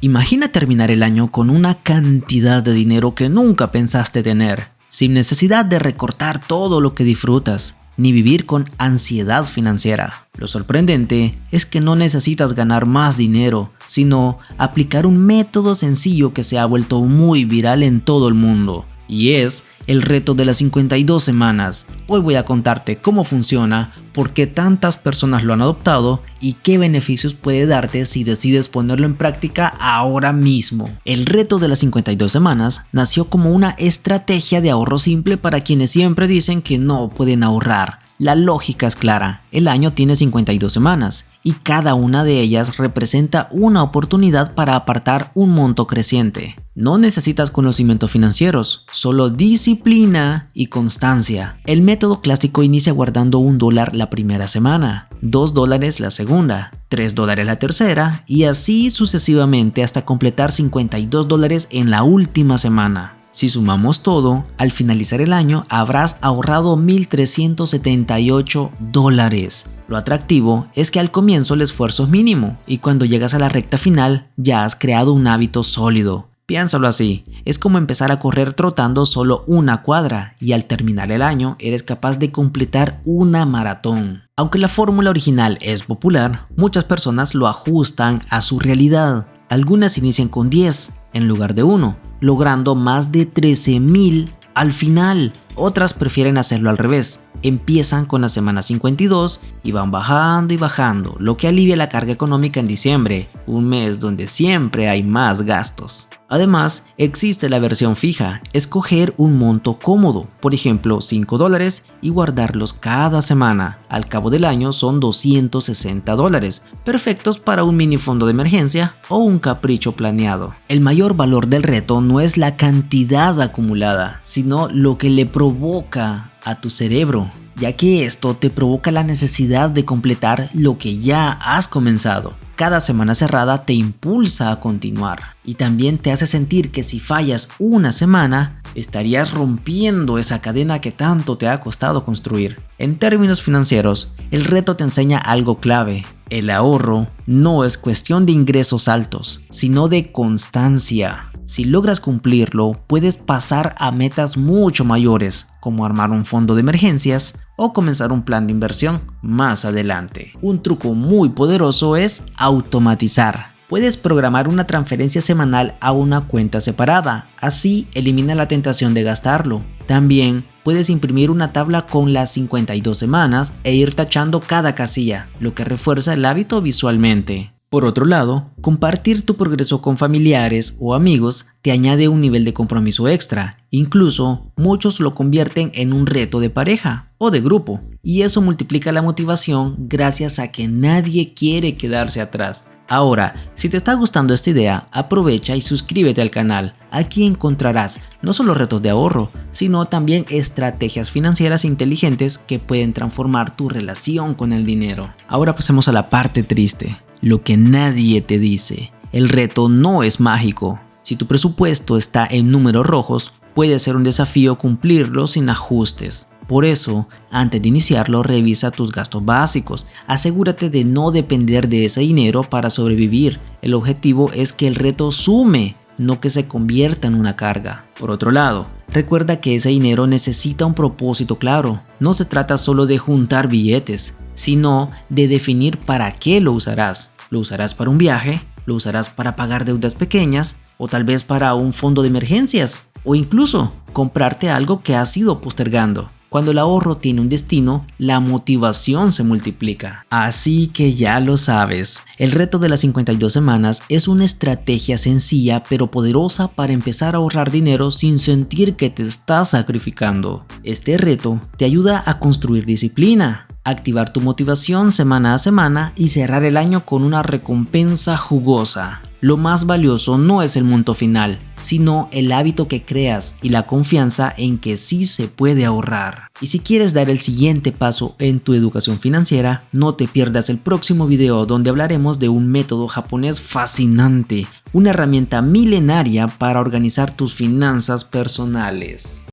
Imagina terminar el año con una cantidad de dinero que nunca pensaste tener, sin necesidad de recortar todo lo que disfrutas, ni vivir con ansiedad financiera. Lo sorprendente es que no necesitas ganar más dinero, sino aplicar un método sencillo que se ha vuelto muy viral en todo el mundo, y es el reto de las 52 semanas. Hoy voy a contarte cómo funciona, por qué tantas personas lo han adoptado y qué beneficios puede darte si decides ponerlo en práctica ahora mismo. El reto de las 52 semanas nació como una estrategia de ahorro simple para quienes siempre dicen que no pueden ahorrar. La lógica es clara, el año tiene 52 semanas y cada una de ellas representa una oportunidad para apartar un monto creciente. No necesitas conocimientos financieros, solo disciplina y constancia. El método clásico inicia guardando $1 la primera semana, $2 la segunda, $3 la tercera y así sucesivamente hasta completar $52 en la última semana. Si sumamos todo, al finalizar el año habrás ahorrado $1,378. Lo atractivo es que al comienzo el esfuerzo es mínimo y cuando llegas a la recta final ya has creado un hábito sólido. Piénsalo así, es como empezar a correr trotando solo una cuadra y al terminar el año eres capaz de completar una maratón. Aunque la fórmula original es popular, muchas personas lo ajustan a su realidad. Algunas inician con 10 en lugar de 1, logrando más de 13,000 al final. Otras prefieren hacerlo al revés. Empiezan con la semana 52 y van bajando y bajando, lo que alivia la carga económica en diciembre, un mes donde siempre hay más gastos. Además, existe la versión fija, escoger un monto cómodo, por ejemplo $5 y guardarlos cada semana. Al cabo del año son $260, perfectos para un mini fondo de emergencia o un capricho planeado. El mayor valor del reto no es la cantidad acumulada, sino lo que le provoca a tu cerebro, ya que esto te provoca la necesidad de completar lo que ya has comenzado. Cada semana cerrada te impulsa a continuar y también te hace sentir que si fallas una semana, estarías rompiendo esa cadena que tanto te ha costado construir. En términos financieros, el reto te enseña algo clave. El ahorro no es cuestión de ingresos altos, sino de constancia. Si logras cumplirlo, puedes pasar a metas mucho mayores, como armar un fondo de emergencias o comenzar un plan de inversión más adelante. Un truco muy poderoso es automatizar. Puedes programar una transferencia semanal a una cuenta separada, así elimina la tentación de gastarlo. También puedes imprimir una tabla con las 52 semanas e ir tachando cada casilla, lo que refuerza el hábito visualmente. Por otro lado, compartir tu progreso con familiares o amigos te añade un nivel de compromiso extra. Incluso, muchos lo convierten en un reto de pareja o de grupo, y eso multiplica la motivación gracias a que nadie quiere quedarse atrás. Ahora, si te está gustando esta idea, aprovecha y suscríbete al canal. Aquí encontrarás no solo retos de ahorro, sino también estrategias financieras inteligentes que pueden transformar tu relación con el dinero. Ahora pasemos a la parte triste. Lo que nadie te dice. El reto no es mágico. Si tu presupuesto está en números rojos, puede ser un desafío cumplirlo sin ajustes. Por eso, antes de iniciarlo, revisa tus gastos básicos. Asegúrate de no depender de ese dinero para sobrevivir. El objetivo es que el reto sume, no que se convierta en una carga. Por otro lado, recuerda que ese dinero necesita un propósito claro. No se trata solo de juntar billetes, sino de definir para qué lo usarás. ¿Lo usarás para un viaje? ¿Lo usarás para pagar deudas pequeñas? ¿O tal vez para un fondo de emergencias? ¿O incluso comprarte algo que has ido postergando? Cuando el ahorro tiene un destino, la motivación se multiplica. Así que ya lo sabes, el reto de las 52 semanas es una estrategia sencilla pero poderosa para empezar a ahorrar dinero sin sentir que te estás sacrificando. Este reto te ayuda a construir disciplina, activar tu motivación semana a semana y cerrar el año con una recompensa jugosa. Lo más valioso no es el monto final, sino el hábito que creas y la confianza en que sí se puede ahorrar. Y si quieres dar el siguiente paso en tu educación financiera, no te pierdas el próximo video donde hablaremos de un método japonés fascinante, una herramienta milenaria para organizar tus finanzas personales.